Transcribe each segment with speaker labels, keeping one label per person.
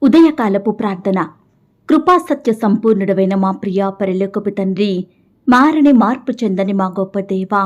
Speaker 1: ఉదయకాలపు ప్రార్థన. కృపాసత్య సంపూర్ణుడైన మా ప్రియా పరలోకపు తండ్రి, మారని మార్పు చెందని మా గొప్ప దేవా,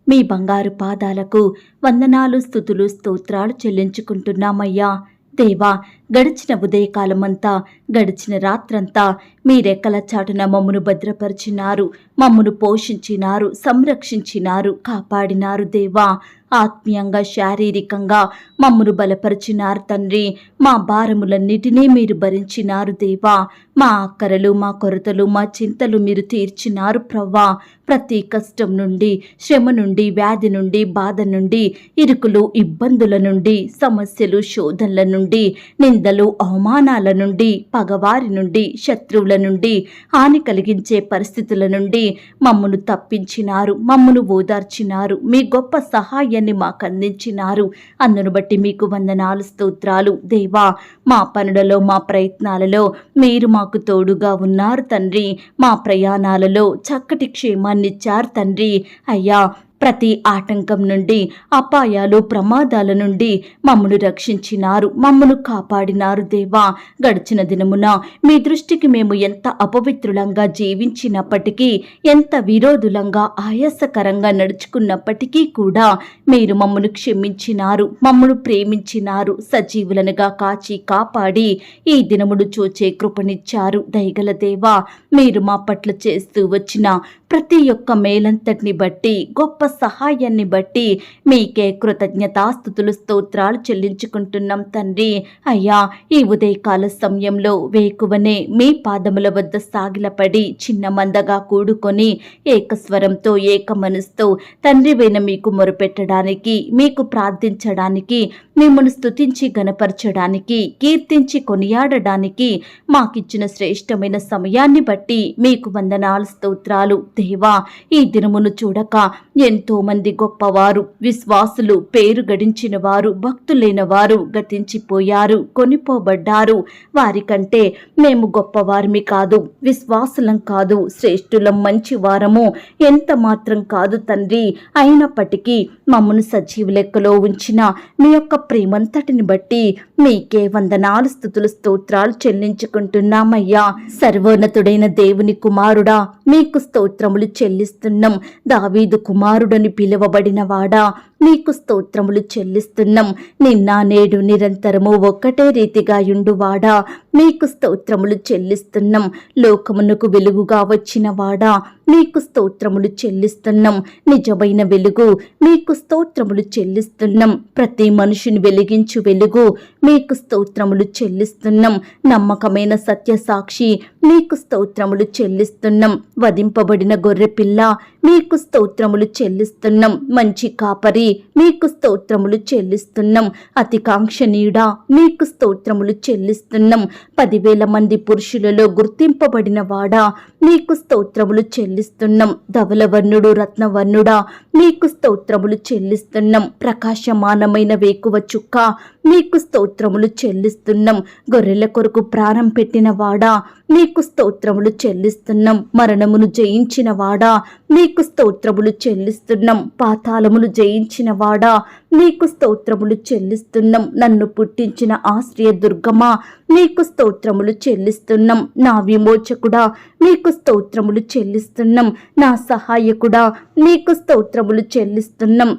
Speaker 1: మీ బంగారు పాదాలకు వందనాలు, స్తుతులు, స్తోత్రాలు చెల్లించుకుంటున్నామయ్యా. దేవా, గడిచిన ఉదయకాలమంతా, గడిచిన రాత్రంతా మీ రెక్కల చాటున మమ్మను భద్రపరిచినారు, మమ్మను పోషించినారు, సంరక్షించినారు, కాపాడినారు. దేవా, ఆత్మీయంగా, శారీరకంగా మమ్మను బలపరిచినారు తండ్రి. మా భారములన్నిటినీ మీరు భరించినారు దేవా. మా అక్కరలు, మా కొరతలు, మా చింతలు మీరు తీర్చినారు ప్రవ్వా. ప్రతి కష్టం నుండి, శ్రమ నుండి, వ్యాధి నుండి, బాధ నుండి, ఇరుకులు, ఇబ్బందుల నుండి, సమస్యలు, శోధనల నుండి, నిందలు, అవమానాల నుండి, పగవారి నుండి, శత్రువుల నుండి, హాని కలిగించే పరిస్థితుల నుండి మమ్మను తప్పించినారు, మమ్మను ఓదార్చినారు, మీ గొప్ప సహాయాన్ని మాకు అందించినారు. అందును బట్టి మీకు వందనాలు, స్తోత్రాలు దేవా. మా పనులలో, మా ప్రయత్నాలలో మీరు మాకు తోడుగా ఉన్నారు తండ్రి. మా ప్రయాణాలలో చక్కటి క్షేమాన్నిచ్చారు తండ్రి. అయ్యా, ప్రతి ఆటంకం నుండి, అపాయాలు, ప్రమాదాల నుండి మమ్మను రక్షించినారు, మమ్మను కాపాడినారు దేవా. గడిచిన దినమున మీ దృష్టికి మేము ఎంత అపవిత్రులంగా జీవించినప్పటికీ, ఎంత విరోధులంగా, ఆయాసకరంగా నడుచుకున్నప్పటికీ కూడా మీరు మమ్మను క్షమించినారు, మమ్మను ప్రేమించినారు, సజీవులనుగా కాచి కాపాడి ఈ దినమును చూచే కృపనిచ్చారు. దయగల దేవా, మీరు మా పట్ల చేస్తూ వచ్చిన ప్రతి ఒక్క మేలంతటిని బట్టి, గొప్ప సహాయాన్ని బట్టి మీకే కృతజ్ఞతాస్తుతులు, స్తోత్రాలు చెల్లించుకుంటున్నాం తండ్రి. అయ్యా, ఈ ఉదయకాల సమయంలో వేకువనే మీ పాదముల వద్ద సాగిలపడి చిన్న మందగా కూడుకొని ఏకస్వరంతో, ఏక మనసుతో తండ్రివైన మీకు మొరపెట్టడానికి, మీకు ప్రార్థించడానికి, మిమ్మల్ని స్తుతించి గణపరచడానికి, కీర్తించి కొనియాడడానికి మాకిచ్చిన శ్రేష్టమైన సమయాన్ని బట్టి మీకు వందనాలు, స్తోత్రాలు దేవా. ఈ దినమును చూడక ఎంతో మంది గొప్పవారు, విశ్వాసులు, పేరు గడించిన వారు, భక్తులైన వారు గతించిపోయారు, కొనిపోబడ్డారు. వారికంటే మేము గొప్పవారిమి కాదు, విశ్వాసులం కాదు, శ్రేష్ఠులం, మంచి వారము ఎంత మాత్రం కాదు తండ్రి. అయినప్పటికీ మమ్మను సజీవ లెక్కలో ఉంచిన మీ యొక్క ప్రేమంతటిని బట్టి మీకే వందనాలు, స్తుతులు, స్తోత్రాలు చెల్లించుకుంటున్నామయ్యా. సర్వోన్నతుడైన దేవుని కుమారుడా, మీకు స్తోత్రములు చెల్లిస్తున్నాం. దావీదు కుమారుడని పిలువబడిన వాడా, మీకు స్తోత్రములు చెల్లిస్తున్నాం. నిన్న నేడు నిరంతరము ఒక్కటే రీతిగా యుండువాడా, మీకు స్తోత్రములు చెల్లిస్తున్నాం. లోకమునకు వెలుగుగా వచ్చిన వాడా, మీకు స్తోత్రములు చెల్లిస్తున్నాం. నిజమైన వెలుగు, మీకు స్తోత్రములు చెల్లిస్తున్నాం. ప్రతి మనుషుని వెలిగించు వెలుగు, మీకు స్తోత్రములు చెల్లిస్తున్నాం. నమ్మకమైన సత్య సాక్షి, మీకు స్తోత్రములు చెల్లిస్తున్నాం. వధింపబడిన గొర్రె పిల్ల, మీకు స్తోత్రములు చెల్లిస్తున్నాం. మంచి కాపరి, మీకు స్తోత్రములు చెల్లిస్తున్నాం. అతి కాంక్షణీయుడా, మీకు స్తోత్రములు చెల్లిస్తున్నాం. 10,000 మంది పురుషులలో గుర్తింపబడిన వాడా, మీకు స్తోత్రములు చెల్లిస్తున్నాం. ధవలవర్ణుడు, రత్నవర్ణుడా, మీకు స్తోత్రములు చెల్లిస్తున్నాం. ప్రకాశమానమైన వేకువ చుక్క, మీకు స్తోత్రములు చెల్లిస్తున్నాం. గొర్రెల కొరకు ప్రాణం పెట్టిన వాడా, మీకు స్తోత్రములు చెల్లిస్తున్నాం. మరణమును జయించిన వాడా, మీకు స్తోత్రములు చెల్లిస్తున్నాం. పాతాళమును జయించిన వాడా, మీకు స్తోత్రములు చెల్లిస్తున్నాం. నన్ను పుట్టించిన ఆశ్రయ దుర్గమా, మీకు స్తోత్రములు చెల్లిస్తున్నాం. నా విమోచకుడా, మీకు స్తోత్రములు చెల్లిస్తున్నాం. నా సహాయకుడా, మీకు స్తోత్రములు చెల్లిస్తున్నాం.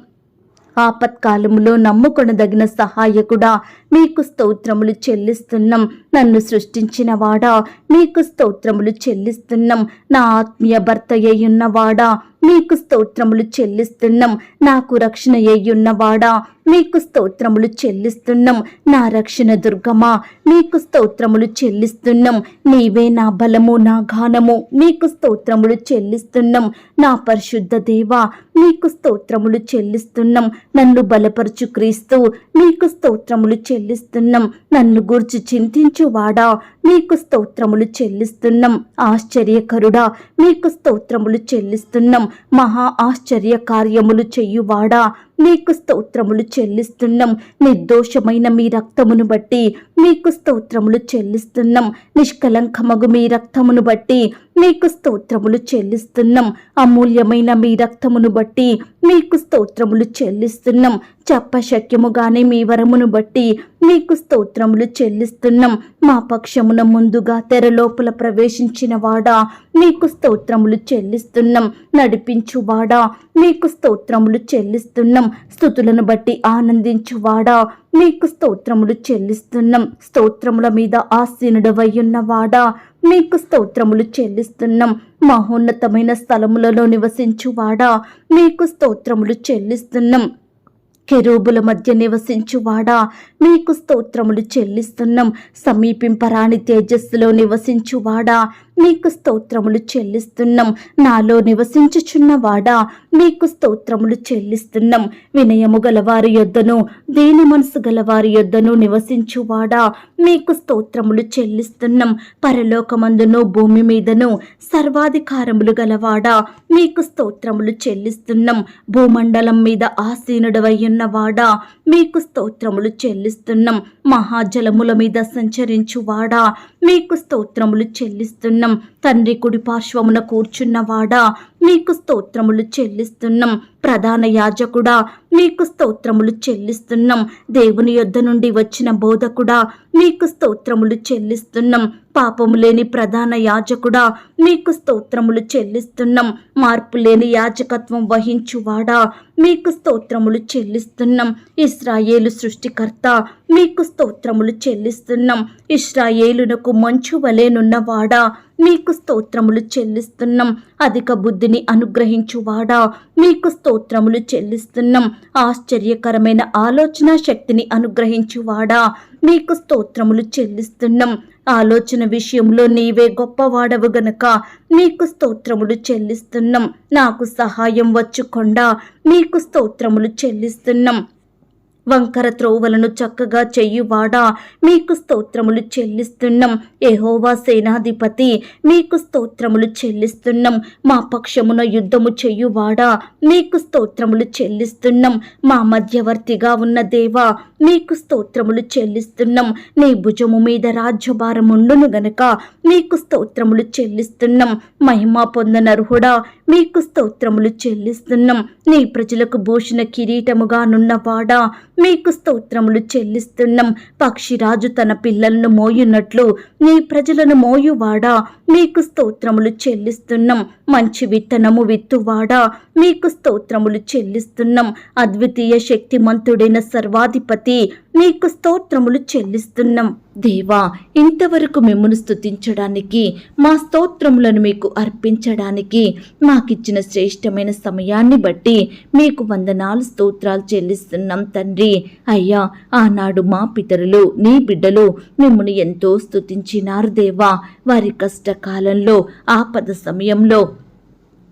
Speaker 1: ఆపత్కాలములో నమ్ముకొనదగిన సహాయకుడా, మీకు స్తోత్రములు చెల్లిస్తున్నాం. నన్ను సృష్టించిన వాడా, మీకు స్తోత్రములు చెల్లిస్తున్నాం. నా ఆత్మీయ భర్త అయ్యున్నవాడా, మీకు స్తోత్రములు చెల్లిస్తున్నాం. నాకు రక్షణ అయ్యున్నవాడా, మీకు స్తోత్రములు చెల్లిస్తున్నాం. నా రక్షణ దుర్గమా, మీకు స్తోత్రములు చెల్లిస్తున్నాం. నీవే నా బలము, నా గానము, మీకు స్తోత్రములు చెల్లిస్తున్నాం. నా పరిశుద్ధ దేవా, మీకు స్తోత్రములు చెల్లిస్తున్నాం. నన్ను బలపరచు క్రీస్తు, మీకు స్తోత్రములు చెల్లిస్తున్నాం. నన్ను గూర్చి చింతించువాడా, మీకు స్తోత్రములు చెల్లిస్తున్నాం. ఆశ్చర్యకరుడా, మీకు స్తోత్రములు చెల్లిస్తున్నాం. మహా ఆశ్చర్య కార్యములు చెయ్యువాడా, మీకు స్తోత్రములు చెల్లిస్తున్నాం. నిర్దోషమైన మీ రక్తమును బట్టి మీకు స్తోత్రములు చెల్లిస్తున్నాం. నిష్కలంకమగు మీ రక్తమును బట్టి మీకు స్తోత్రములు చెల్లిస్తున్నాం. అమూల్యమైన మీ రక్తమును బట్టి మీకు స్తోత్రములు చెల్లిస్తున్నాం. చెప్పశక్యముగానే మీ వరమును బట్టి మీకు స్తోత్రములు చెల్లిస్తున్నాం. మా పక్షమున ముందుగా తెర లోపల ప్రవేశించిన వాడా మీకు స్తోత్రములు చెల్లిస్తున్నాం. నడిపించువాడా మీకు స్తోత్రములు చెల్లిస్తున్నాం. స్తుతులను బట్టి ఆనందించువాడా మీకు స్తోత్రములు చెల్లిస్తున్నాం. స్తోత్రముల మీద ఆసీనుడవయ్యున్నవాడా మీకు స్తోత్రములు చెల్లిస్తున్నాం. మహోన్నతమైన స్థలములలో నివసించువాడా మీకు స్తోత్రములు చెల్లిస్తున్నాం. కెరూబుల మధ్య నివసించువాడా మీకు స్తోత్రములు చెల్లిస్తున్నాం. సమీపింపరాని తేజస్సులో నివసించువాడా మీకు స్తోత్రములు చెల్లిస్తున్నాం. నాలో నివసించుచున్నవాడా మీకు స్తోత్రములు చెల్లిస్తున్నాం. వినయము గలవారి యొద్దను దీని మనసు గలవారి యొద్దను నివసించువాడా మీకు స్తోత్రములు చెల్లిస్తున్నాం. పరలోకమందును భూమి మీదను సర్వాధికారములు గలవాడా మీకు స్తోత్రములు చెల్లిస్తున్నాం. భూమండలం మీద ఆసీనుడవయ్యున్నవాడా మీకు స్తోత్రములు చెల్లిస్తున్నాం. మహాజలముల మీద సంచరించువాడా మీకు స్తోత్రములు చెల్లిస్తున్నాం. తండ్రి కుడి పార్శ్వమున కూర్చున్నవాడా మీకు స్తోత్రములు చెల్లిస్తున్నాం. ప్రధాన యాజకుడా మీకు స్తోత్రములు చెల్లిస్తున్నాం. దేవుని యొద్ద నుండి వచ్చిన బోధకుడా మీకు స్తోత్రములు చెల్లిస్తున్నాం. పాపము లేని ప్రధాన యాజకుడా మీకు స్తోత్రములు చెల్లిస్తున్నాం. మార్పు లేని యాజకత్వం వహించువాడా మీకు స్తోత్రములు చెల్లిస్తున్నాం. ఇశ్రాయేలు సృష్టికర్త మీకు స్తోత్రములు చెల్లిస్తున్నాం. ఇశ్రాయేలునకు మంచు వలెనున్నవాడా మీకు స్తోత్రములు చెల్లిస్తున్నాం. అధిక బుద్ధిని అనుగ్రహించువాడా మీకు స్తోత్రములు చెల్లిస్తున్నాం. ఆశ్చర్యకరమైన ఆలోచన శక్తిని అనుగ్రహించువాడా మీకు స్తోత్రములు చెల్లిస్తున్నాం. ఆలోచన విషయంలో నీవే గొప్పవాడవు గనుక మీకు స్తోత్రములు చెల్లిస్తున్నాం. నాకు సహాయం వచ్చుకొండా మీకు స్తోత్రములు చెల్లిస్తున్నాం. వంకర త్రోవలను చక్కగా చెయ్యువాడా మీకు స్తోత్రములు చెల్లిస్తున్నాం. యెహోవా సేనాధిపతి మీకు స్తోత్రములు చెల్లిస్తున్నాం. మా పక్షమున యుద్ధము చెయ్యువాడా మీకు స్తోత్రములు చెల్లిస్తున్నాం. మా మధ్యవర్తిగా ఉన్న దేవా మీకు స్తోత్రములు చెల్లిస్తున్నాం. నీ భుజము మీద రాజ్యభారముండును గనుక మీకు స్తోత్రములు చెల్లిస్తున్నాం. మహిమ పొందనర్హుడా మీకు స్తోత్రములు చెల్లిస్తున్నాం. నీ ప్రజలకు భూషణ కిరీటముగా నున్నవాడా మీకు స్తోత్రములు చెల్లిస్తున్నాం. పక్షిరాజు తన పిల్లలను మోయున్నట్లు నీ ప్రజలను మోయువాడా మీకు స్తోత్రములు చెల్లిస్తున్నాం. మంచి విత్తనము విత్తువాడా మీకు స్తోత్రములు చెల్లిస్తున్నాం. అద్వితీయ శక్తిమంతుడైన సర్వాధిపతి మీకు స్తోత్రములు చెల్లిస్తున్నాం. దేవా ఇంతవరకు మిమ్మును స్తుతించడానికి మా స్తోత్రములను మీకు అర్పించడానికి మాకిచ్చిన శ్రేష్టమైన సమయాన్ని బట్టి మీకు వందనాలు స్తోత్రాలు చెల్లిస్తున్నాం తండ్రి. అయ్యా ఆనాడు మా పితరులు నీ బిడ్డలు మిమ్మును ఎంతో స్తుతించినారు దేవా. వారి కష్టకాలంలో ఆపద సమయంలో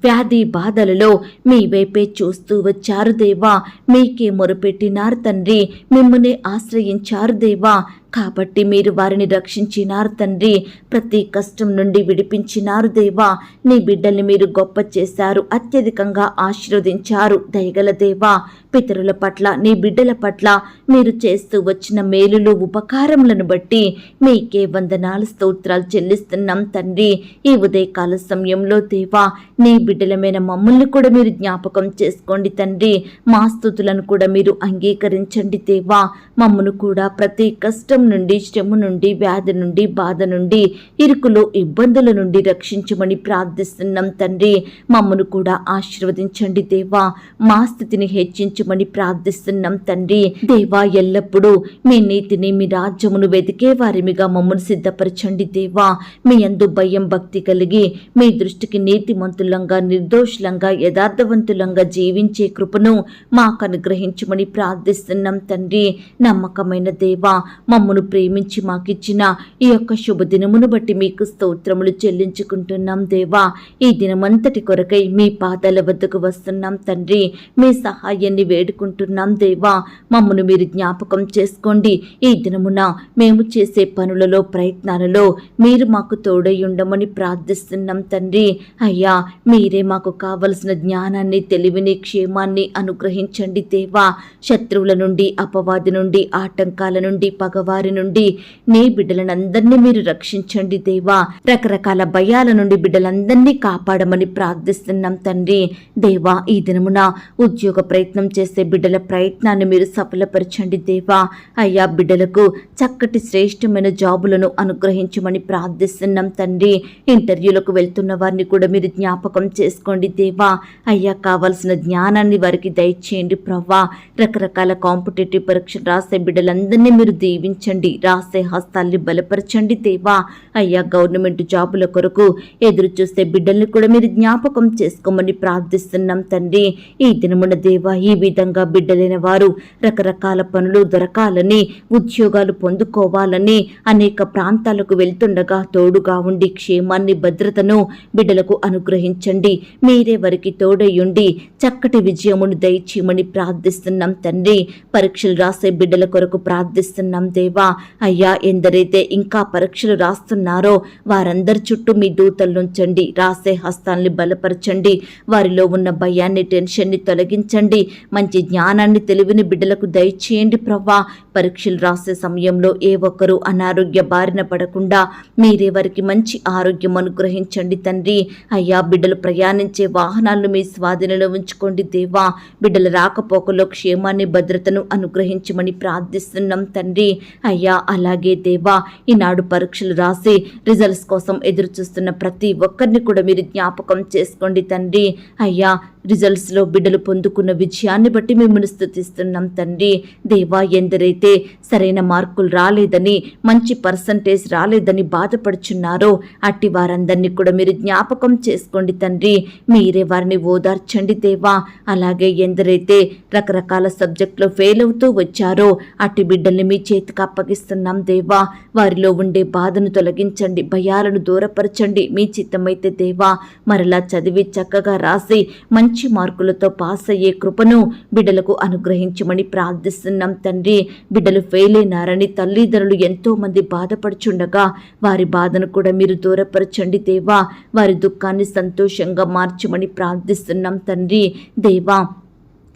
Speaker 1: వ్యాధి బాధలలో మీ వైపే చూస్తూ వచ్చారు దేవా. మీకే మొరపెట్టినారు తండ్రి. మిమ్మునే ఆశ్రయించారు దేవా. కాబట్టి మీరు వారిని రక్షించినారు తండ్రి. ప్రతి కష్టం నుండి విడిపించినారు దేవా. నీ బిడ్డల్ని మీరు గొప్ప చేశారు, అత్యధికంగా ఆశీర్వదించారు. దయగల దేవా పితరుల పట్ల నీ బిడ్డల పట్ల మీరు చేస్తూ వచ్చిన మేలులు ఉపకారములను బట్టి మీకే వందనాలు స్తోత్రాలు చెల్లిస్తున్నాం తండ్రి. ఈ ఉదయకాల సమయంలో దేవా నీ బిడ్డలమైన మమ్మల్ని కూడా మీరు జ్ఞాపకం చేసుకోండి తండ్రి. మా స్తుతులను కూడా మీరు అంగీకరించండి దేవా. మమ్మను కూడా ప్రతి కష్టం నుండి, శ్రమ నుండి, వ్యాధి నుండి, బాధ నుండి, ఇరుకులో ఇబ్బందుల నుండి రక్షించమని ప్రార్థిస్తున్నాం తండ్రి. మమ్మను కూడా ఆశీర్వదించండి దేవా. మా స్థితిని హెచ్చించమని ప్రార్థిస్తున్నాం తండ్రి. దేవా ఎల్లప్పుడూ మీ నీతిని, మీ రాజ్యమును వెతికే వారిమిగా మమ్మను సిద్ధపరచండి దేవా. మీ యందు భయం భక్తి కలిగి మీ దృష్టికి నీతిమంతులంగా, నిర్దోషులంగా, యథార్థవంతులంగా జీవించే కృపను మాకు అనుగ్రహించమని ప్రార్థిస్తున్నాం తండ్రి. నమ్మకమైన దేవా మమ్మను మమ్మను ప్రేమించి మాకిచ్చిన ఈ యొక్క శుభదినమును బట్టి మీకు స్తోత్రములు చెల్లించుకుంటున్నాం దేవా. ఈ దినమంతటి కొరకై మీ పాదాల వద్దకు వస్తున్నాం తండ్రి. మీ సహాయాన్ని వేడుకుంటున్నాం దేవా. మమ్మను మీరు జ్ఞాపకం చేసుకోండి. ఈ దినమున మేము చేసే పనులలో ప్రయత్నాలలో మీరు మాకు తోడై ఉండమని ప్రార్థిస్తున్నాం తండ్రి. అయ్యా, మీరే మాకు కావలసిన జ్ఞానాన్ని, తెలివిని, క్షేమాన్ని అనుగ్రహించండి దేవా. శత్రువుల నుండి, అపవాది నుండి, ఆటంకాల నుండి, పగవారి నుండి నీ బిడ్డలనందరినీ మీరు రక్షించండి దేవా. రకరకాల భయాల నుండి బిడ్డలందరినీ కాపాడమని ప్రార్థిస్తున్నాం తండ్రి. దేవా, ఈ దినమున ఉద్యోగ ప్రయత్నం చేసే బిడ్డల ప్రయత్నాన్ని మీరు సఫలపరచండి దేవా. అయ్యా, బిడ్డలకు చక్కటి శ్రేష్టమైన జాబులను అనుగ్రహించమని ప్రార్థిస్తున్నాం తండ్రి. ఇంటర్వ్యూలకు వెళ్తున్న వారిని కూడా మీరు జ్ఞాపకం చేసుకోండి దేవా. అయ్యా, కావలసిన జ్ఞానాన్ని వారికి దయచేయండి ప్రవ్వా. రకరకాల కాంపిటేటివ్ పరీక్షలు రాసే బిడ్డలందరినీ మీరు దీవించండి. రాసే హస్తాల్ని బలపరచండి దేవా. అయ్యా, గవర్నమెంట్ జాబుల కొరకు ఎదురు చూసే బిడ్డల్ని కూడా మీరు జ్ఞాపకం చేసుకోమని ప్రార్థిస్తున్నాం తండ్రి. ఈ దినమున దేవా, ఈ విధంగా బిడ్డలైన వారు రకరకాల పనులు దొరకాలని, ఉద్యోగాలు పొందుకోవాలని అనేక ప్రాంతాలకు వెళ్తుండగా తోడుగా ఉండి క్షేమాన్ని, భద్రతను బిడ్డలకు అనుగ్రహించండి. మీరే వారికి తోడయ్యుండి చక్కటి విజయమును దయచేయమని ప్రార్థిస్తున్నాం తండ్రి. పరీక్షలు రాసే బిడ్డల కొరకు ప్రార్థిస్తున్నాం దేవా. అయ్యా, ఎందరైతే ఇంకా పరీక్షలు రాస్తున్నారో వారందరి చుట్టూ మీ దూతలుంచండి. రాసే హస్తాల్ని బలపరచండి. వారిలో ఉన్న భయాన్ని, టెన్షన్ని తొలగించండి. మంచి జ్ఞానాన్ని, తెలివిని బిడ్డలకు దయచేయండి ప్రవ్వా. పరీక్షలు రాసే సమయంలో ఏ ఒక్కరూ అనారోగ్య బారిన పడకుండా మీరే వారికి మంచి ఆరోగ్యం అనుగ్రహించండి తండ్రి. అయ్యా, బిడ్డలు ప్రయాణించే వాహనాలను మీ స్వాధీనంలో ఉంచుకోండి దేవా. బిడ్డల రాకపోకలో క్షేమాన్ని, భద్రతను అనుగ్రహించమని ప్రార్థిస్తున్నాం తండ్రి. అయ్యా, అలాగే దేవా, ఈనాడు పరీక్షలు రాసి రిజల్ట్స్ కోసం ఎదురు చూస్తున్న ప్రతి ఒక్కరిని కూడా మీరు జ్ఞాపకం చేసుకోండి తండ్రి. అయ్యా, రిజల్ట్స్లో బిడ్డలు పొందుకున్న విజయాన్ని బట్టి మిమ్మల్ని స్తుతిస్తున్నాం తండ్రి. దేవా, ఎందరైతే సరైన మార్కులు రాలేదని, మంచి పర్సంటేజ్ రాలేదని బాధపడుచున్నారో అట్టి వారందరినీ కూడా మీరు జ్ఞాపకం చేసుకోండి తండ్రి. మీరే వారిని ఓదార్చండి దేవా. అలాగే ఎందరైతే రకరకాల సబ్జెక్టులో ఫెయిల్ అవుతూ వచ్చారో అట్టి బిడ్డల్ని మీ చేతికి అప్పగిస్తున్నాం దేవా. వారిలో ఉండే బాధను తొలగించండి, భయాలను దూరపరచండి. మీ చిత్తమైతే దేవా, మరలా చదివి చక్కగా రాసి మంచి మార్కులతో పాస్ అయ్యే కృపను బిడ్డలకు అనుగ్రహించమని ప్రార్థిస్తున్నాం తండ్రి. బిడ్డలు ఫెయిల్ అయినారని తల్లిదండ్రులు ఎంతో మంది బాధపడుచుండగా వారి బాధను కూడా మీరు దూరపరచండి దేవా. వారి దుఃఖాన్ని సంతోషంగా మార్చమని ప్రార్థిస్తున్నాం తండ్రి. దేవా,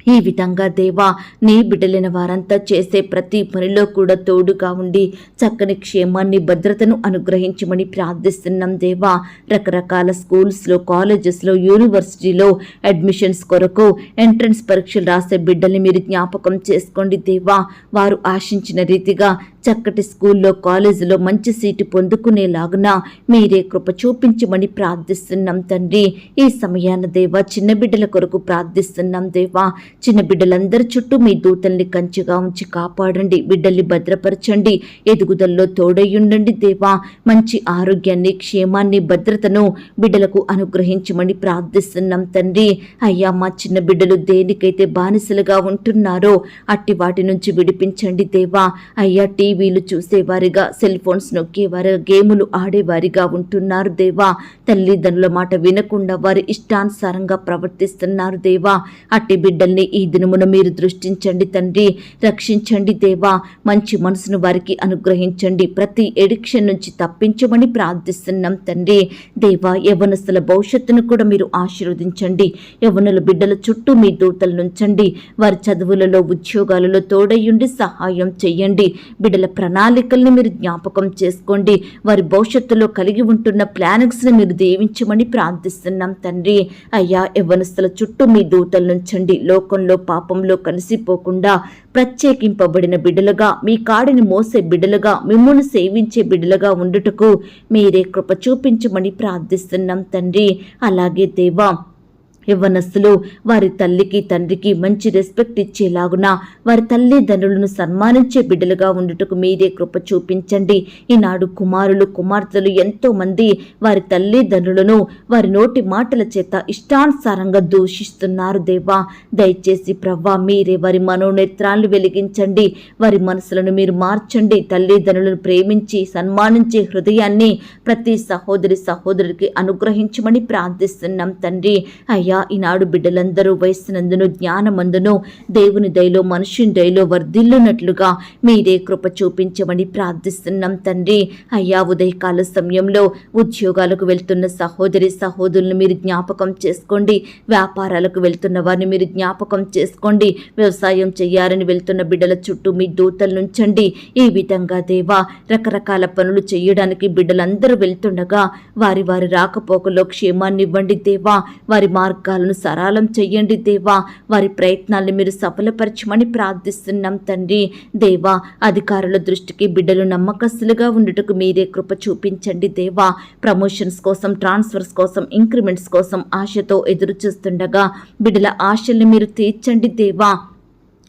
Speaker 1: ఈ విధంగా దేవా, నీ బిడ్డలైన వారంతా చేసే ప్రతి పనిలో కూడా తోడుగా ఉండి చక్కని క్షేమాన్ని, భద్రతను అనుగ్రహించమని ప్రార్థిస్తున్నాం దేవా. రకరకాల స్కూల్స్లో, కాలేజెస్లో, యూనివర్సిటీలో అడ్మిషన్స్ కొరకు ఎంట్రన్స్ పరీక్షలు రాసే బిడ్డల్ని మీరు జ్ఞాపకం చేసుకోండి దేవా. వారు ఆశించిన రీతిగా చక్కటి స్కూల్లో, కాలేజీలో మంచి సీటు పొందుకునేలాగున మీరే కృప చూపించమని ప్రార్థిస్తున్నాం తండ్రి. ఈ సమయాన దేవా, చిన్న బిడ్డల కొరకు ప్రార్థిస్తున్నాం దేవా. చిన్న బిడ్డలందరి చుట్టూ మీ దూతల్ని కంచెగా ఉంచి కాపాడండి. బిడ్డల్ని భద్రపరచండి. ఎదుగుదలలో తోడయ్యుండండి దేవా. మంచి ఆరోగ్యాన్ని, క్షేమాన్ని, భద్రతను బిడ్డలకు అనుగ్రహించమని ప్రార్థిస్తున్నాం తండ్రి. అయ్యా, మా చిన్న బిడ్డలు దేనికైతే బానిసలుగా ఉంటున్నారో అట్టి వాటి నుంచి విడిపించండి దేవా. అయ్యా, టీవీలు చూసేవారిగా, సెల్ ఫోన్స్ నొక్కేవారిగా, గేములు ఆడేవారిగా ఉంటున్నారు దేవా. తల్లిదండ్రుల మాట వినకుండా వారి ఇష్టానుసారంగా ప్రవర్తిస్తున్నారు దేవా. అట్టి బిడ్డల్ని ఈ దినమున మీరు దృష్టించండి తండ్రి. రక్షించండి దేవా. మంచి మనసును వారికి అనుగ్రహించండి. ప్రతి ఎడిక్షన్ నుంచి తప్పించమని ప్రార్థిస్తున్నాం తండ్రి. దేవా, యవ్వనస్తుల భవిష్యత్తును కూడా మీరు ఆశీర్వదించండి. యవ్వనుల బిడ్డల చుట్టూ మీ దూతలు నుంచండి. వారి చదువులలో, ఉద్యోగాలలో తోడయ్యుండి సహాయం చెయ్యండి. బిడ్డల ప్రణాళికల్ని మీరు జ్ఞాపకం చేసుకోండి. వారి భవిష్యత్తులో కలిగి ఉంటున్న ప్లానింగ్స్ని మీరు దీవించమని ప్రార్థిస్తున్నాం తండ్రి. అయ్యా, యవ్వనస్తుల చుట్టూ మీ దూతలు నుంచండి. లోకంలో, పాపంలో కలిసిపోకుండా ప్రత్యేకింపబడిన బిడ్డలుగా, మీ కాడిని మోసే బిడ్డలుగా, మిమ్మును సేవించే బిడ్డలుగా ఉండుటకు మీరే కృప చూపించమని ప్రార్థిస్తున్నాం తండ్రి. అలాగే దేవా, యవ్వనస్తులు వారి తల్లికి తండ్రికి మంచి రెస్పెక్ట్ ఇచ్చేలాగున వారి తల్లిదండ్రులను సన్మానించే బిడ్డలుగా ఉండుటకు మీరే కృప చూపించండి. ఈనాడు కుమారులు కుమార్తెలు ఎంతో మంది వారి తల్లిదండ్రులను వారి నోటి మాటల చేత ఇష్టానుసారంగా దూషిస్తున్నారు దేవా. దయచేసి ప్రవ్వా మీరే వారి మనోనేత్రాలను వెలిగించండి, వారి మనసులను మీరు మార్చండి. తల్లిదండ్రులను ప్రేమించి సన్మానించే హృదయాన్ని ప్రతి సహోదరి సహోదరుడికి అనుగ్రహించమని ప్రార్థిస్తున్నాం తండ్రి. అయ్యా, ఈనాడు బిడ్డలందరూ వయస్సునందును జ్ఞానమందును దేవుని దయలో మనుషుని దయలో వర్ధిల్లునట్లుగా మీరే కృప చూపించమని ప్రార్థిస్తున్నాం తండ్రి. అయ్యా, ఉదయకాల సమయంలో ఉద్యోగాలకు వెళ్తున్న సహోదరి సహోదరులను మీరు జ్ఞాపకం చేసుకోండి. వ్యాపారాలకు వెళ్తున్న వారిని మీరు జ్ఞాపకం చేసుకోండి. వ్యవసాయం చేయాలని వెళ్తున్న బిడ్డల చుట్టూ మీ దూతలు నుంచండి. ఈ విధంగా దేవా, రకరకాల పనులు చేయడానికి బిడ్డలందరూ వెళ్తుండగా వారి వారి రాకపోకలో క్షేమాన్ని ఇవ్వండి దేవా. వారి మార్గాలను సరళం చెయ్యండి దేవా. వారి ప్రయత్నాలను మీరు సఫలపరచమని ప్రార్థిస్తున్నాం తండ్రి. దేవా, అధికారుల దృష్టికి బిడ్డలు నమ్మకస్తులుగా ఉండుటకు మీరే కృప చూపించండి దేవా. ప్రమోషన్స్ కోసం, ట్రాన్స్ఫర్స్ కోసం, ఇంక్రిమెంట్స్ కోసం ఆశతో ఎదురు చూస్తుండగా బిడ్డల ఆశల్ని మీరు తీర్చండి దేవా.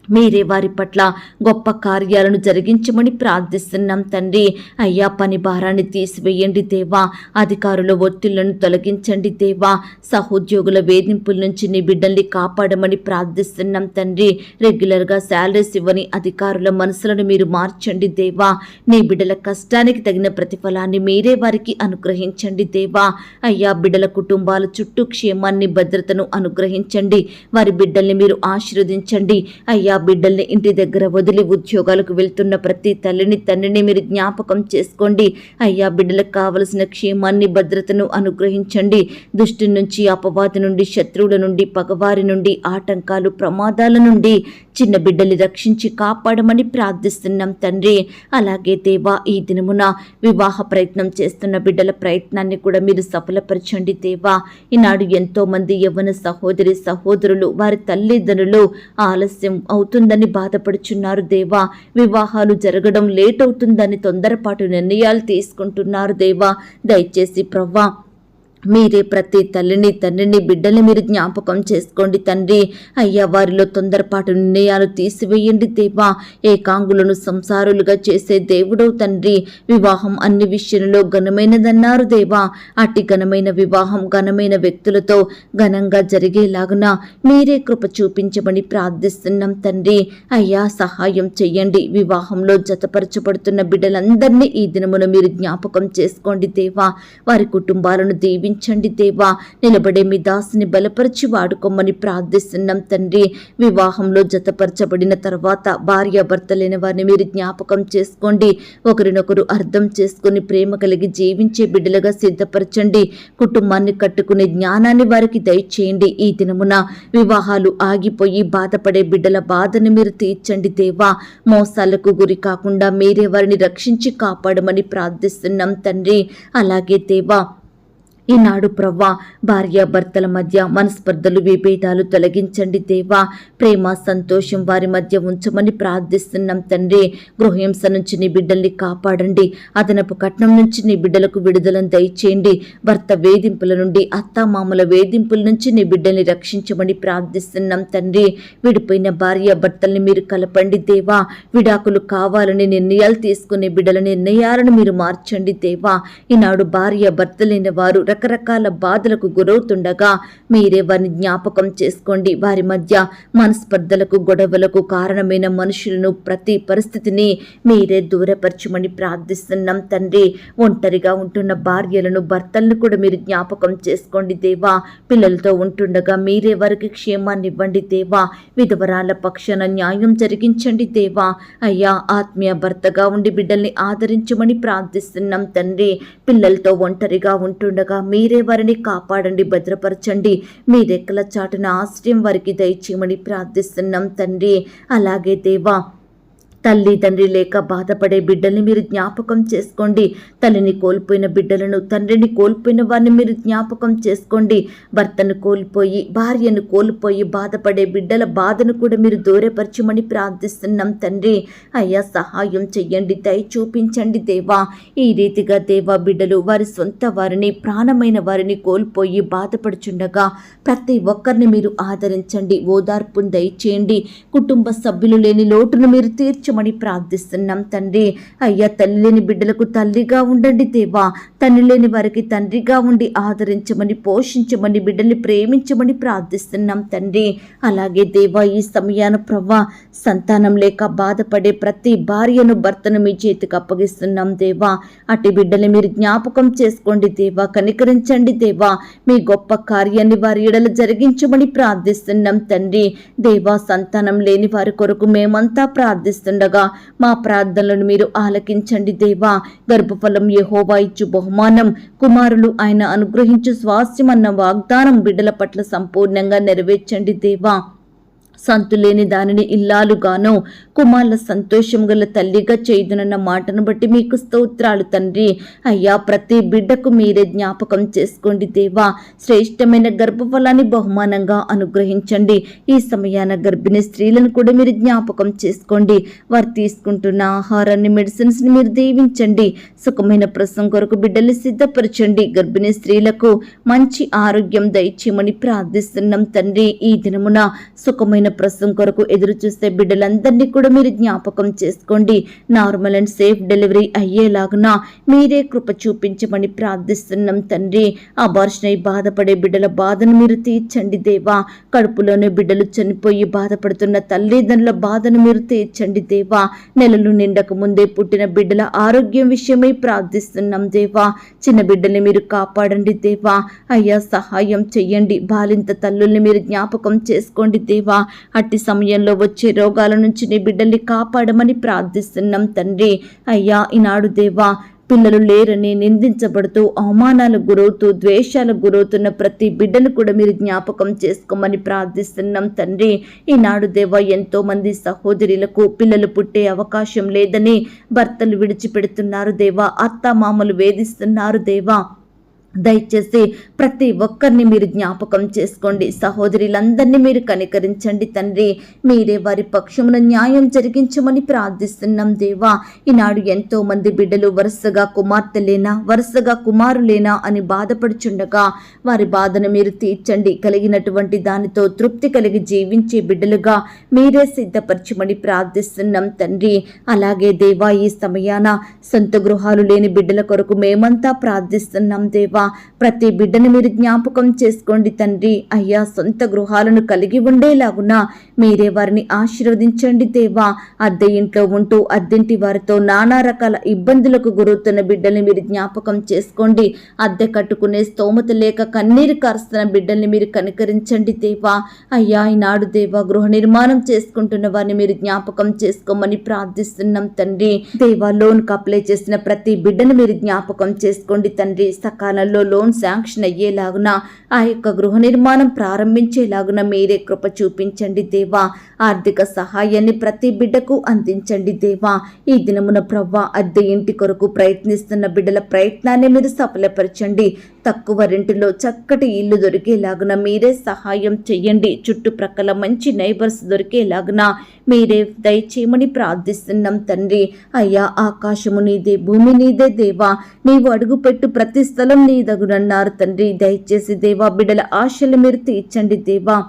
Speaker 1: మీరే వారి పట్ల గొప్ప కార్యాలను జరిగించమని ప్రార్థిస్తున్నాం తండ్రి. అయ్యా, పని భారాన్ని తీసివేయండి దేవా. అధికారుల ఒత్తిళ్లను తొలగించండి దేవా. సహోద్యోగుల వేధింపుల నుంచి నీ బిడ్డల్ని కాపాడమని ప్రార్థిస్తున్నాం తండ్రి. రెగ్యులర్గా శాలరీస్ ఇవ్వని అధికారుల మనసులను మీరు మార్చండి దేవా. నీ బిడ్డల కష్టానికి తగిన ప్రతిఫలాన్ని మీరే వారికి అనుగ్రహించండి దేవా. అయ్యా, బిడ్డల కుటుంబాల చుట్టూ క్షేమాన్ని భద్రతను అనుగ్రహించండి. వారి బిడ్డల్ని మీరు ఆశీర్వదించండి. అయ్యా, బిడ్డల్ని ఇంటి దగ్గర వదిలి ఉద్యోగాలకు వెళ్తున్న ప్రతి తల్లిని తండ్రిని మీరు జ్ఞాపకం చేసుకోండి. అయ్యా, బిడ్డలకు కావలసిన క్షేమాన్ని భద్రతను అనుగ్రహించండి. దుష్టి నుంచి, అపవాది నుండి, శత్రువుల నుండి, పగవారి నుండి, ఆటంకాలు ప్రమాదాల నుండి చిన్న బిడ్డల్ని రక్షించి కాపాడమని ప్రార్థిస్తున్నాం తండ్రి. అలాగే దేవా, ఈ దినమున వివాహ ప్రయత్నం చేస్తున్న బిడ్డల ప్రయత్నాన్ని కూడా మీరు సఫలపరచండి దేవా. ఈనాడు ఎంతో మంది యవ్వన సహోదరి సహోదరులు వారి తల్లిదండ్రులు ఆలస్యం అవుతుందని బాధపడుచున్నారు దేవా. వివాహాలు జరగడం లేట్ అవుతుందని తొందరపాటు నిర్ణయాలు తీసుకుంటున్నారు దేవా. దయచేసి ప్రవ్వా మీరే ప్రతి తల్లిని తండ్రిని బిడ్డల్ని మీరు జ్ఞాపకం చేసుకోండి తండ్రి. అయ్యా, వారిలో తొందరపాటు నిర్ణయాలు తీసివేయండి దేవా. ఏకాంగులను సంసారులుగా చేసే దేవుడవు తండ్రి. వివాహం అన్ని విషయంలో ఘనమైనదన్నారు దేవా. అట్టి ఘనమైన వివాహం ఘనమైన వ్యక్తులతో ఘనంగా జరిగేలాగున మీరే కృప చూపించమని ప్రార్థిస్తున్నాం తండ్రి. అయ్యా, సహాయం చెయ్యండి. వివాహంలో జతపరచబడుతున్న బిడ్డలందరినీ ఈ దినమున మీరు జ్ఞాపకం చేసుకోండి దేవా. వారి కుటుంబాలను దీవించండి దేవా. నిలబడే మీ దాసుని బలపరిచి వాడుకోమని ప్రార్థిస్తున్నాం తండ్రి. వివాహంలో జతపరచబడిన తర్వాత భార్యాభర్తలైన వారిని మీరు జ్ఞాపకం చేసుకోండి. ఒకరినొకరు అర్థం చేసుకుని ప్రేమ కలిగి జీవించే బిడ్డలుగా సిద్ధపరచండి. కుటుంబాన్ని కట్టుకునే జ్ఞానాన్ని వారికి దయచేయండి. ఈ దినమున వివాహాలు ఆగిపోయి బాధపడే బిడ్డల బాధను మీరు తీర్చండి దేవా. మోసాలకు గురి కాకుండా మీరే వారిని రక్షించి కాపాడమని ప్రార్థిస్తున్నాం తండ్రి. అలాగే దేవా, ఈనాడు ప్రవ్వా, భార్యాభర్తల మధ్య మనస్పర్ధలు విభేదాలు తొలగించండి దేవా. ప్రేమ సంతోషం వారి మధ్య ఉంచమని ప్రార్థిస్తున్నాం తండ్రి. గృహహింస నుంచి నీ బిడ్డల్ని కాపాడండి. అదనపు కట్నం నుంచి నీ బిడ్డలకు విడుదలను దయచేయండి. భర్త వేధింపుల నుండి, అత్తామామల వేధింపుల నుంచి నీ బిడ్డల్ని రక్షించమని ప్రార్థిస్తున్నాం తండ్రి. విడిపోయిన భార్యాభర్తల్ని మీరు కలపండి దేవా. విడాకులు కావాలని నిర్ణయాలు తీసుకునే బిడ్డల నిర్ణయాలను మీరు మార్చండి దేవా. ఈనాడు భార్యాభర్తలైన వారు రకరకాల బాధలకు గురవుతుండగా మీరే వారిని జ్ఞాపకం చేసుకోండి. వారి మధ్య మనస్పర్ధలకు గొడవలకు కారణమైన మనుషులను ప్రతి పరిస్థితిని మీరే దూరపరచమని ప్రార్థిస్తున్నాం తండ్రి. ఒంటరిగా ఉంటున్న భార్యలను భర్తలను కూడా మీరు జ్ఞాపకం చేసుకోండి దేవా. పిల్లలతో ఉంటుండగా మీరే వారికి క్షేమాన్ని ఇవ్వండి దేవా. విధవరాల పక్షాన న్యాయం జరిగించండి దేవా. అయ్యా, ఆత్మీయ భర్తగా ఉండి బిడ్డల్ని ఆదరించమని ప్రార్థిస్తున్నాం తండ్రి. పిల్లలతో ఒంటరిగా ఉంటుండగా మీరే వారిని కాపాడండి, భద్రపరచండి. మీ రెక్కల చాటున ఆశ్రయం వారికి దయచేయమని ప్రార్థిస్తున్నాం తండ్రి. అలాగే దేవా, తల్లి తండ్రి లేక బాధపడే బిడ్డల్ని మీరు జ్ఞాపకం చేసుకోండి. తల్లిని కోల్పోయిన బిడ్డలను, తండ్రిని కోల్పోయిన వారిని మీరు జ్ఞాపకం చేసుకోండి. భర్తను కోల్పోయి, భార్యను కోల్పోయి బాధపడే బిడ్డల బాధను కూడా మీరు దూరపరచమని ప్రార్థిస్తున్నాం తండ్రి. అయ్యా సహాయం చెయ్యండి, దయ చూపించండి దేవా. ఈ రీతిగా దేవా బిడ్డలు వారి సొంత వారిని, ప్రాణమైన వారిని కోల్పోయి బాధపడుచుండగా ప్రతి ఒక్కరిని మీరు ఆదరించండి, ఓదార్పును దయచేయండి. కుటుంబ సభ్యులు లేని లోటును మీరు తీర్చమని ప్రార్థిస్తున్నాం తండ్రి. అయ్యా తల్లి లేని బిడ్డలకు తల్లిగా ఉండండి దేవా. తండ్రి లేని వారికి తండ్రిగా ఉండి ఆదరించమని, పోషించమని, బిడ్డల్ని ప్రేమించమని ప్రార్థిస్తున్నాం తండ్రి. అలాగే దేవా ఈ సమయాన ప్రవ్వా సంతానం లేక బాధపడే ప్రతి భార్యను, భర్తను మీ చేతికి అప్పగిస్తున్నాం దేవా. అటు బిడ్డల్ని మీరు జ్ఞాపకం చేసుకోండి దేవా, కనికరించండి దేవా. మీ గొప్ప కార్యాన్ని వారి ఎడల జరిగించమని ప్రార్థిస్తున్నాం తండ్రి. దేవా సంతానం లేని వారి కొరకు మేమంతా ప్రార్థిస్తుండగా మా ప్రార్థనలను మీరు ఆలకించండి దేవా. గర్భఫలం యెహోవా ఇచ్చు బహుమానం, కుమారులు ఆయన అనుగ్రహించు స్వాస్థ్యమన్న వాగ్దానం బిడ్డల పట్ల సంపూర్ణంగా నెరవేర్చండి దేవా. సంతులేని దానిని ఇల్లాలుగానో, కుమార్ల సంతోషం గల తల్లిగా చేయుదునన్న మాటను బట్టి మీకు స్తోత్రాలు తండ్రి. అయ్యా ప్రతి బిడ్డకు మీరే జ్ఞాపకం చేసుకోండి దేవా. శ్రేష్టమైన గర్భఫలాన్ని బహుమానంగా అనుగ్రహించండి. ఈ సమయాన గర్భిణీ స్త్రీలను కూడా మీరు జ్ఞాపకం చేసుకోండి. వారు తీసుకుంటున్న ఆహారాన్ని, మెడిసిన్స్ని మీరు దీవించండి. సుఖమైన ప్రసవం కొరకు బిడ్డల్ని సిద్ధపరచండి. గర్భిణీ స్త్రీలకు మంచి ఆరోగ్యం దయచేయమని ప్రార్థిస్తున్నాం తండ్రి. ఈ దినమున సుఖమైన ప్రసవం కొరకు ఎదురు చూస్తే బిడ్డలందరినీ కూడా మీరు జ్ఞాపకం చేసుకోండి. నార్మల్ అండ్ సేఫ్ డెలివరీ అయ్యేలాగున మీరే కృప చూపించమని ప్రార్థిస్తున్నాం తండ్రి. అబార్షన్ అయి బాధపడే బిడ్డల బాధను మీరు తీర్చండి దేవా. కడుపులోనే బిడ్డలు చనిపోయి బాధపడుతున్న తల్లిదండ్రుల బాధను మీరు తీర్చండి దేవా. నెలలు నిండక ముందే పుట్టిన బిడ్డల ఆరోగ్యం విషయమై ప్రార్థిస్తున్నాం దేవా. చిన్న బిడ్డల్ని మీరు కాపాడండి దేవా. అయ్యా సహాయం చెయ్యండి. బాలింత తల్లుల్ని మీరు జ్ఞాపకం చేసుకోండి దేవా. అట్టి సమయంలో వచ్చే రోగాల నుంచి నీ బిడ్డల్ని కాపాడమని ప్రార్థిస్తున్నాం తండ్రి. అయ్యా ఈనాడు దేవా పిల్లలు లేరని నిందించబడుతూ, అవమానాలకు గురవుతూ, ద్వేషాలకు గురవుతున్న ప్రతి బిడ్డను కూడా మీరు జ్ఞాపకం చేసుకోమని ప్రార్థిస్తున్నాం తండ్రి. ఈనాడు దేవా ఎంతో మంది సహోదరులకు పిల్లలు పుట్టే అవకాశం లేదని భర్తలు విడిచిపెడుతున్నారు దేవా. అత్తామామలు వేధిస్తున్నారు దేవా. దయచేసి ప్రతి ఒక్కరిని మీరు జ్ఞాపకం చేసుకోండి. సహోదరులందరినీ మీరు కనికరించండి తండ్రి. మీరే వారి పక్షమున న్యాయం జరిగించమని ప్రార్థిస్తున్నాం దేవా. ఈనాడు ఎంతో మంది బిడ్డలు వరుసగా కుమార్తెలేనా, వరుసగా కుమారులేనా అని బాధపడుచుండగా వారి బాధను మీరు తీర్చండి. కలిగినటువంటి దానితో తృప్తి కలిగి జీవించే బిడ్డలుగా మీరే సిద్ధపరచమని ప్రార్థిస్తున్నాం తండ్రి. అలాగే దేవా ఈ సమయాన సొంత గృహాలు లేని బిడ్డల కొరకు మేమంతా ప్రార్థిస్తున్నాం దేవా. ప్రతి బిడ్డను మీరు జ్ఞాపకం చేసుకోండి తండ్రి. అయ్యా సొంత గృహాలను కలిగి ఉండేలాగున మీరే వారిని ఆశీర్వదించండి దేవా. అద్దె ఇంట్లో ఉంటూ అద్దెంటి వారితో నానా రకాల ఇబ్బందులకు గురవుతున్న బిడ్డల్ని మీరు జ్ఞాపకం చేసుకోండి. అద్దె కట్టుకునే స్తోమత లేక కన్నీరు కారుస్తున్న బిడ్డల్ని మీరు కనికరించండి దేవా. అయ్యా ఈనాడు దేవా గృహ నిర్మాణం చేసుకుంటున్న వారిని మీరు జ్ఞాపకం చేసుకోమని ప్రార్థిస్తున్నాం తండ్రి. దేవా లోన్కి అప్లై చేసిన ప్రతి బిడ్డను మీరు జ్ఞాపకం చేసుకోండి తండ్రి. సకాలంలో లోన్ శాంక్షన్ అయ్యేలాగున, ఆ యొక్క గృహ నిర్మాణం ప్రారంభించేలాగున మీరే కృప చూపించండి దేవా. ఆర్థిక సహాయాన్ని ప్రతి బిడ్డకు అందించండి దేవా. ఈ దినమున ప్రవ్వా అద్దె ఇంటి కొరకు ప్రయత్నిస్తున్న బిడ్డల ప్రయత్నాన్ని మీరు సఫలపరచండి. తక్కువ రెంటిలో చక్కటి ఇల్లు దొరికేలాగున మీరే సహాయం చెయ్యండి. చుట్టుప్రక్కల మంచి నైబర్స్ దొరికేలాగున మీరే దయచేయమని ప్రార్థిస్తున్నాం తండ్రి. అయ్యా ఆకాశము నీదే, భూమి నీదే దేవా. నీవు అడుగుపెట్టు ప్రతి స్థలం నీదగునన్నారు తండ్రి. దయచేసి దేవా బిడ్డల ఆశలు మీరు తీర్చండి దేవా.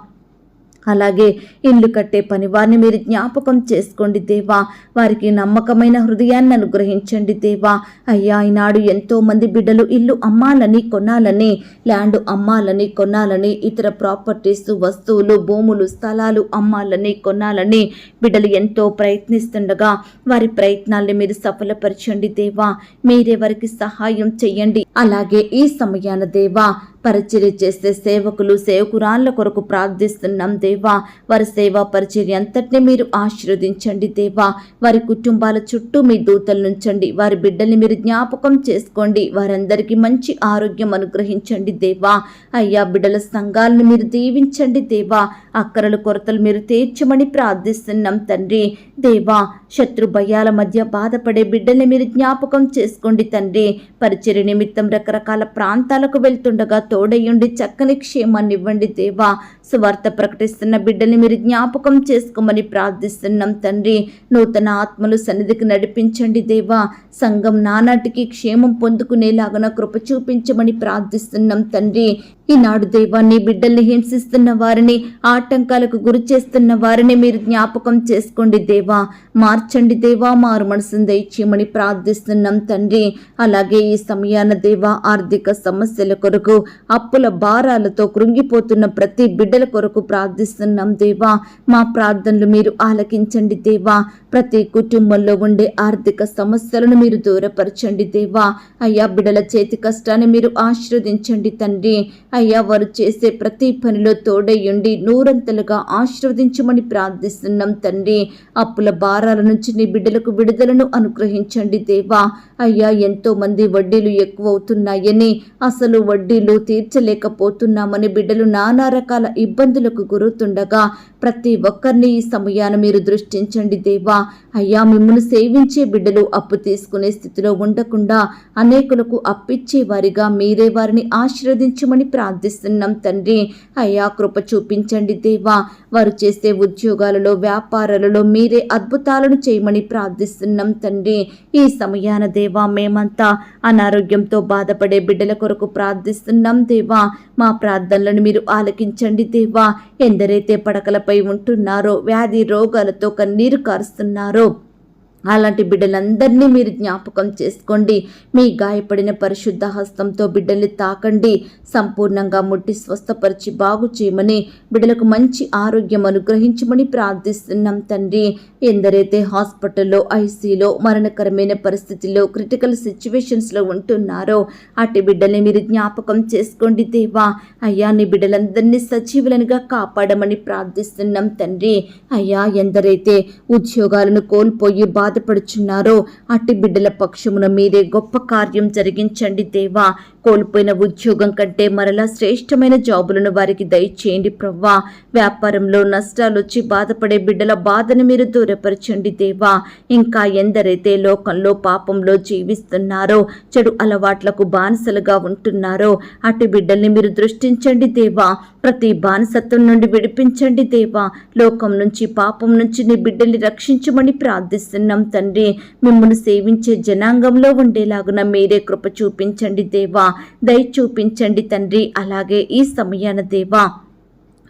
Speaker 1: అలాగే ఇల్లు కట్టే పని వారిని మీరు జ్ఞాపకం చేసుకోండి దేవా. వారికి నమ్మకమైన హృదయాన్ని అనుగ్రహించండి దేవా. అయ్యా ఈనాడు ఎంతో మంది బిడ్డలు ఇల్లు అమ్మాలని, కొనాలని, ల్యాండ్ అమ్మాలని, కొనాలని, ఇతర ప్రాపర్టీస్, వస్తువులు, భూములు, స్థలాలు అమ్మాలని, కొనాలని బిడ్డలు ఎంతో ప్రయత్నిస్తుండగా వారి ప్రయత్నాల్ని మీరు సఫలపరచండి దేవా. మీరే వారికి సహాయం చెయ్యండి. అలాగే ఈ సమయాన దేవా పరిచర్య చేసే సేవకులు సేవకురాళ్ళ కొరకు ప్రార్థిస్తున్నాం దేవా. వారి సేవా పరిచర్య అంతటినీ మీరు ఆశీర్వదించండి దేవా. వారి కుటుంబాల చుట్టూ మీ దూతలు నుంచండి. వారి బిడ్డల్ని మీరు జ్ఞాపకం చేసుకోండి. వారందరికీ మంచి ఆరోగ్యం అనుగ్రహించండి దేవా. అయ్యా, బిడ్డల సంఘాలను మీరు దీవించండి దేవా. అక్కరలు కొరతలు మీరు తీర్చమని ప్రార్థిస్తున్నాం తండ్రి. దేవా, శత్రు భయాల మధ్య బాధపడే బిడ్డల్ని మీరు జ్ఞాపకం చేసుకోండి తండ్రి. పరిచర్య నిమిత్తం రకరకాల ప్రాంతాలకు వెళ్తుండగా తోడయ్యుండి చక్కని క్షేమాన్ని ఇవ్వండి దేవా. సువార్త ప్రకటిస్తున్న బిడ్డల్ని మీరు జ్ఞాపకం చేసుకోమని ప్రార్థిస్తున్నాం తండ్రి. నూతన ఆత్మలు సన్నిధికి నడిపించండి దేవా. సంఘం నానాటికి క్షేమం పొందుకునేలాగా కృప చూపించమని ప్రార్థిస్తున్నాం తండ్రి. ఈనాడు దేవా, నీ బిడ్డల్ని హింసిస్తున్న వారిని, ఆటంకాలకు గురి చేస్తున్న వారిని మీరు జ్ఞాపకం చేసుకోండి దేవా. మార్చండి దేవా. మారు మనసును దయచేయమని ప్రార్థిస్తున్నాం తండ్రి. అలాగే ఈ సమయాన దేవా, ఆర్థిక సమస్యల కొరకు, అప్పుల భారాలతో కృంగిపోతున్న ప్రతి బిడ్డల కొరకు ప్రార్థిస్తున్నాం దేవా. మా ప్రార్థనలు మీరు ఆలకించండి దేవా. ప్రతి కుటుంబంలో ఉండే ఆర్థిక సమస్యలను మీరు దూరపరచండి దేవా. అయ్యా, బిడ్డల చేతి కష్టాన్ని మీరు ఆశీర్వదించండి తండ్రి. అయ్యా, వారు చేసే ప్రతి పనిలో తోడయ్యుండి నూరంతలుగా ఆశీర్వదించమని ప్రార్థిస్తున్నాం తండ్రి. అప్పుల భారాల నుంచి నీ బిడ్డలకు విడుదలను అనుగ్రహించండి దేవా. అయ్యా, ఎంతో మంది వడ్డీలు ఎక్కువ అవుతున్నాయని, అసలు వడ్డీలు తీర్చలేకపోతున్నామని బిడ్డలు నానా రకాల ఇబ్బందులకు గురవుతుండగా ప్రతి ఒక్కరిని ఈ సమయాన మీరు దృష్టించండి దేవా. అయ్యా, మిమ్మల్ని సేవించే బిడ్డలు అప్పు తీసుకునే స్థితిలో ఉండకుండా అనేకులకు అప్పిచ్చే వారిగా మీరే వారిని ఆశీర్వదించమని ప్రార్థిస్తున్నాం తండ్రి. అయ్యా, కృప చూపించండి దేవా. వారు చేసే ఉద్యోగాలలో, వ్యాపారాలలో మీరే అద్భుతాలను చేయమని ప్రార్థిస్తున్నాం తండ్రి. ఈ సమయాన దేవా, మేమంతా అనారోగ్యంతో బాధపడే బిడ్డల కొరకు ప్రార్థిస్తున్నాం దేవా. మా ప్రార్థనలను మీరు ఆలకించండి దేవా. ఎందరైతే పడకలపై ఉంటున్నారో, వ్యాధి రోగాలతో కన్నీరు కారుస్తున్నారో, అలాంటి బిడ్డలందరినీ మీరు జ్ఞాపకం చేసుకోండి. మీ గాయపడిన పరిశుద్ధ హస్తంతో బిడ్డల్ని తాకండి. సంపూర్ణంగా ముట్టి స్వస్థపరిచి బాగు చేయమని, బిడ్డలకు మంచి ఆరోగ్యం అనుగ్రహించమని ప్రార్థిస్తున్నాం తండ్రి. ఎందరైతే హాస్పిటల్లో, ఐసీలో, మరణకరమైన పరిస్థితుల్లో, క్రిటికల్ సిచ్యువేషన్స్లో ఉంటున్నారో అటు బిడ్డల్ని మీరు జ్ఞాపకం చేసుకోండి దేవా. అయ్యా, నీ బిడ్డలందరినీ సజీవులనుగా కాపాడమని ప్రార్థిస్తున్నాం తండ్రి. అయ్యా, ఎందరైతే ఉద్యోగాలను కోల్పోయి బాధపడుచున్నారో అట్టి బిడ్డల పక్షమున మీరే గొప్ప కార్యం జరిగించండి దేవా. కోల్పోయిన ఉద్యోగం కంటే మరలా శ్రేష్టమైన జాబులను వారికి దయచేయండి ప్రవ్వా. వ్యాపారంలో నష్టాలు వచ్చి బాధపడే బిడ్డల బాధను మీరు దూరపరచండి దేవా. ఇంకా ఎందరైతే లోకంలో పాపంలో జీవిస్తున్నారో, చెడు అలవాట్లకు బానిసలుగా ఉంటున్నారో అటు బిడ్డల్ని మీరు దృష్టించండి దేవా. ప్రతి బానిసత్వం నుండి విడిపించండి దేవా. లోకం నుంచి, పాపం నుంచి నీ బిడ్డల్ని రక్షించమని ప్రార్థిస్తున్నాం తండ్రి. మిమ్మల్ని సేవించే జనాంగంలో ఉండేలాగున మీరే కృప చూపించండి దేవా. దయ చూపించండి తండ్రి. అలాగే ఈ సమయాన దేవా,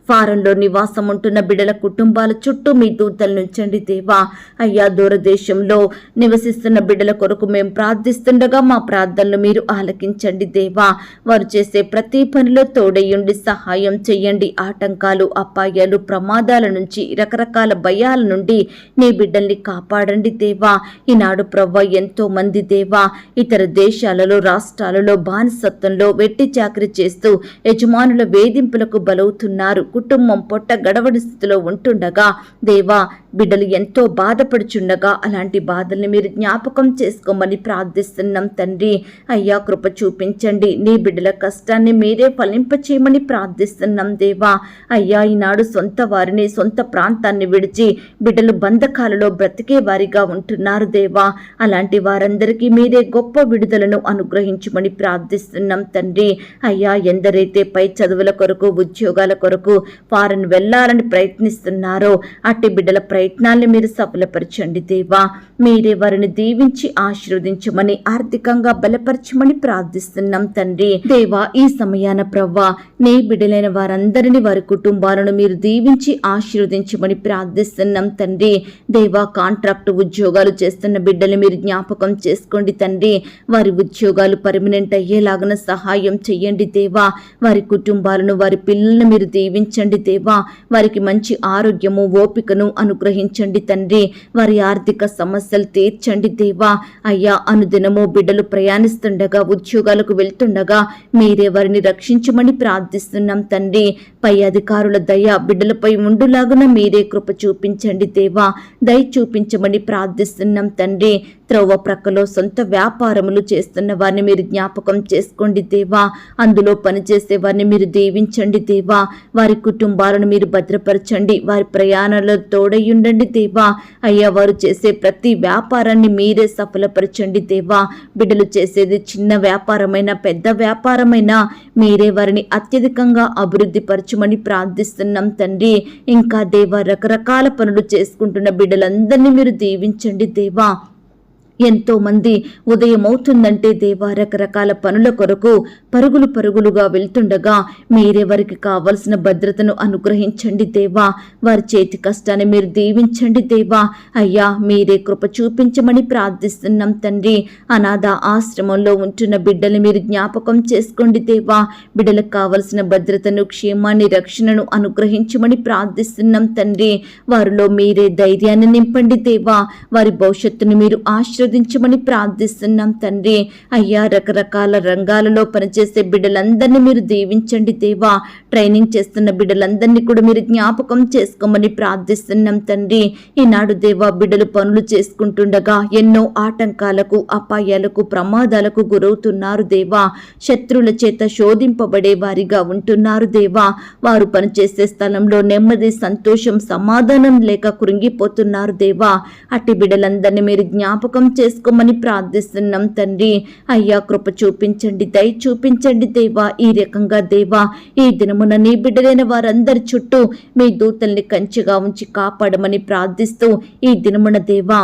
Speaker 1: ఫారంలో నివాసం ఉంటున్న బిడ్డల కుటుంబాల చుట్టూ మీ దూతలు నుంచండి దేవా. అయ్యా, దూరదేశంలో నివసిస్తున్న బిడ్డల కొరకు మేము ప్రార్థిస్తుండగా మా ప్రార్థనలు మీరు ఆలకించండి దేవా. వారు చేసే ప్రతి పనిలో తోడయ్యుండి సహాయం చెయ్యండి. ఆటంకాలు, అపాయాలు, ప్రమాదాల నుంచి, రకరకాల భయాల నుండి నీ బిడ్డల్ని కాపాడండి దేవా. ఈనాడు ప్రవ్వ ఎంతో మంది దేవా ఇతర దేశాలలో, రాష్ట్రాలలో బానిసత్వంలో వెట్టి చాకరీ చేస్తూ యజమానుల వేధింపులకు బలవుతున్నారు. కుటుంబం పొట్ట గడవడి స్థితిలో ఉంటుండగా దేవా, బిడ్డలు ఎంతో బాధపడుచుండగా అలాంటి బాధల్ని మీరు జ్ఞాపకం చేసుకోమని ప్రార్థిస్తున్నాం తండ్రి. అయ్యా, కృప చూపించండి. నీ బిడ్డల కష్టాన్ని మీరే ఫలింపచేయమని ప్రార్థిస్తున్నాం దేవా. అయ్యా, ఈనాడు సొంత వారిని, సొంత ప్రాంతాన్ని విడిచి బిడ్డలు బంధకాలలో బ్రతికే వారిగా ఉంటున్నారు దేవా. అలాంటి వారందరికీ మీరే గొప్ప విడుదలను అనుగ్రహించమని ప్రార్థిస్తున్నాం తండ్రి. అయ్యా, ఎందరైతే పై చదువుల కొరకు, ఉద్యోగాల కొరకు ఫారెన్ వెళ్లాలని ప్రయత్నిస్తున్నారో అట్టి బిడ్డల ప్రయత్నాల్ని మీరు సఫలపరచండి దేవా. మీరే వారిని దీవించి ఆశీర్వదించమని, ఆర్థికంగా బలపరచమని ప్రార్థిస్తున్నాం తండ్రి. దేవా, ఈ సమయాన ప్రవ్వా, నీ బిడ్డలైన వారందరినీ, వారి కుటుంబాలను మీరు దీవించి ఆశీర్వదించమని ప్రార్థిస్తున్నాం తండ్రి. దేవా, కాంట్రాక్ట్ ఉద్యోగాలు చేస్తున్న బిడ్డలు మీరు జ్ఞాపకం చేసుకోండి తండ్రి. వారి ఉద్యోగాలు పర్మనెంట్ అయ్యేలాగా సహాయం చెయ్యండి దేవా. వారి కుటుంబాలను, వారి పిల్లలను మీరు దీవించి దీవించండి దేవా. వారికి మంచి ఆరోగ్యము ఓపికను అనుగ్రహించండి తండ్రి. వారి ఆర్థిక సమస్యలు తీర్చండి దేవా. అయ్యా, అనుదినము బిడ్డలు ప్రయాణిస్తుండగా, ఉద్యోగాలకు వెళ్తుండగా మీరే వారిని రక్షించమని ప్రార్థిస్తున్నాం తండ్రి. పై అధికారుల దయ బిడ్డలపై ఉండులాగున మీరే కృప చూపించండి దేవా. దయ చూపించమని ప్రార్థిస్తున్నాం తండ్రి. త్రోవ ప్రక్కలో సొంత వ్యాపారములు చేస్తున్న వారిని మీరు జ్ఞాపకం చేసుకోండి దేవా. అందులో పనిచేసే వారిని మీరు దీవించండి దేవా. వారి కుటుంబాలను మీరు భద్రపరచండి. వారి ప్రయాణాలలో తోడయ్యుండండి దేవా. అయ్యా, వారు చేసే ప్రతి వ్యాపారాన్ని మీరే సఫలపరచండి దేవా. బిడ్డలు చేసేది చిన్న వ్యాపారమైనా పెద్ద వ్యాపారమైనా మీరే వారిని అత్యధికంగా అభివృద్ధి పరచమని ప్రార్థిస్తున్నాం తండ్రి. ఇంకా దేవా, రకరకాల పనులు చేసుకుంటున్న బిడ్డలందరినీ మీరు దీవించండి దేవా. ఎంతో మంది ఉదయం అవుతుందంటే దేవా రకరకాల పనుల కొరకు పరుగులుగా వెళ్తుండగా మీరే వారికి కావలసిన భద్రతను అనుగ్రహించండి దేవా. వారి చేతి కష్టాన్ని మీరు దీవించండి దేవా. అయ్యా, మీరే కృప చూపించమని ప్రార్థిస్తున్నాం తండ్రి. అనాథ ఆశ్రమంలో ఉంటున్న బిడ్డల్ని మీరు జ్ఞాపకం చేసుకోండి దేవా. బిడ్డలకు కావలసిన భద్రతను, క్షేమాన్ని, రక్షణను అనుగ్రహించమని ప్రార్థిస్తున్నాం తండ్రి. వారిలో మీరే ధైర్యాన్ని నింపండి దేవా. వారి భవిష్యత్తును మీరు ఆశీర్వదించమని ప్రార్థిస్తున్నాం తండ్రి. అయ్యా, రకరకాల రంగాలలో పనిచేసే బిడ్డలందరినీ మీరు దీవించండి దేవా. ట్రైనింగ్ చేస్తున్న బిడ్డలందరినీ కూడా మీరు జ్ఞాపకం చేసుకోమని ప్రార్థిస్తున్నాం తండ్రి. ఈనాడు దేవా, బిడ్డలు పనులు చేసుకుంటుండగా ఎన్నో ఆటంకాలకు, అపాయాలకు, ప్రమాదాలకు గురవుతున్నారు దేవా. శత్రువుల చేత శోధింపబడే వారిగా ఉంటున్నారు దేవా. వారు పనిచేసే స్థలంలో నెమ్మది, సంతోషం, సమాధానం లేక కృంగిపోతున్నారు దేవా. అట్టి బిడ్డలందరినీ మీరు జ్ఞాపకం చేసుకోమని ప్రార్థిస్తున్నాం తండ్రి. అయ్యా, కృప చూపించండి, దయ చూపించండి దేవా. ఈ రకంగా దేవా, ఈ దినమున నీ బిడ్డలైన వారందరి చుట్టూ మీ దూతల్ని కంచెగా ఉంచి కాపాడమని ప్రార్థిస్తూ ఈ దినమున దేవా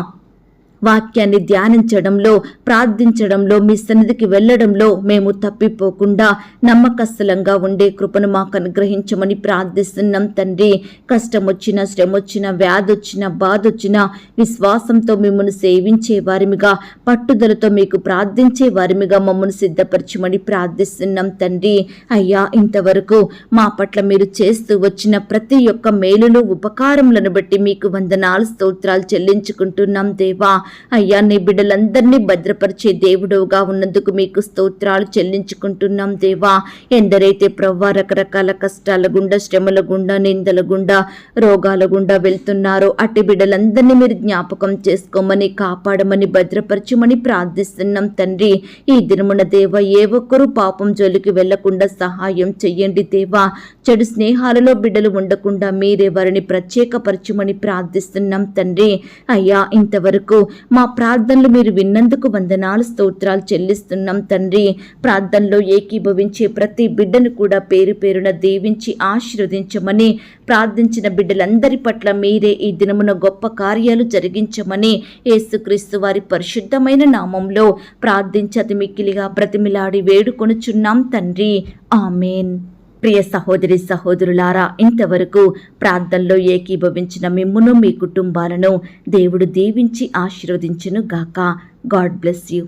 Speaker 1: వాక్యాన్ని ధ్యానించడంలో, ప్రార్థించడంలో, మీ సన్నిధికి వెళ్లడంలో మేము తప్పిపోకుండా నమ్మకస్తులంగా ఉండే కృపను మాకు అనుగ్రహించమని ప్రార్థిస్తున్నాం తండ్రి. కష్టం వచ్చినా, శ్రమ వచ్చినా, వ్యాధి వచ్చినా, బాధ వచ్చినా విశ్వాసంతో మిమ్మల్ని సేవించే వారిమిగా, పట్టుదలతో మీకు ప్రార్థించే వారిమిగా మమ్మల్ని సిద్ధపరచమని ప్రార్థిస్తున్నాం తండ్రి. అయ్యా, ఇంతవరకు మా పట్ల మీరు చేస్తూ వచ్చిన ప్రతి ఒక్క మేలును, ఉపకారములను బట్టి మీకు వందనాలు, స్తోత్రాలు చెల్లించుకుంటున్నాం దేవా. అయ్యా, నీ బిడ్డలందరినీ భద్రపరిచే దేవుడుగా ఉన్నందుకు మీకు స్తోత్రాలు చెల్లించుకుంటున్నాం దేవా. ఎందరైతే ప్రవ్వా రకరకాల కష్టాల గుండా, శ్రమల గుండా, నిందల గుండా, రోగాల గుండా వెళ్తున్నారో అట్టి బిడ్డలందరినీ మీరు జ్ఞాపకం చేసుకోమని, కాపాడమని, భద్రపరచమని ప్రార్థిస్తున్నాం తండ్రి. ఈ దినమున దేవా, ఏ ఒక్కరూ పాపం జోలికి వెళ్లకుండా సహాయం చెయ్యండి దేవా. చెడు స్నేహాలలో బిడ్డలు ఉండకుండా మీరే వారిని ప్రత్యేకపరచమని ప్రార్థిస్తున్నాం తండ్రి. అయ్యా, ఇంతవరకు మా ప్రార్థనలు మీరు విన్నందుకు వందనాలు, స్తోత్రాలు చెల్లిస్తున్నాం తండ్రి. ప్రార్థనలో ఏకీభవించే ప్రతి బిడ్డను కూడా పేరు పేరున దీవించి ఆశీర్వదించమని, ప్రార్థించిన బిడ్డలందరి పట్ల మీరే ఈ దినమున గొప్ప కార్యాలు జరిగించమని యేసుక్రీస్తు వారి పరిశుద్ధమైన నామంలో ప్రార్థించతి మిక్కిలిగా బ్రతిమిలాడి వేడుకొనుచున్నాం తండ్రి. ఆమేన్. ప్రియ సహోదరి సహోదరులారా, ఇంతవరకు ప్రార్థనలో ఏకీభవించిన మిమ్మును, మీ కుటుంబాలను దేవుడు దీవించి ఆశీర్వదించును గాక. God bless you.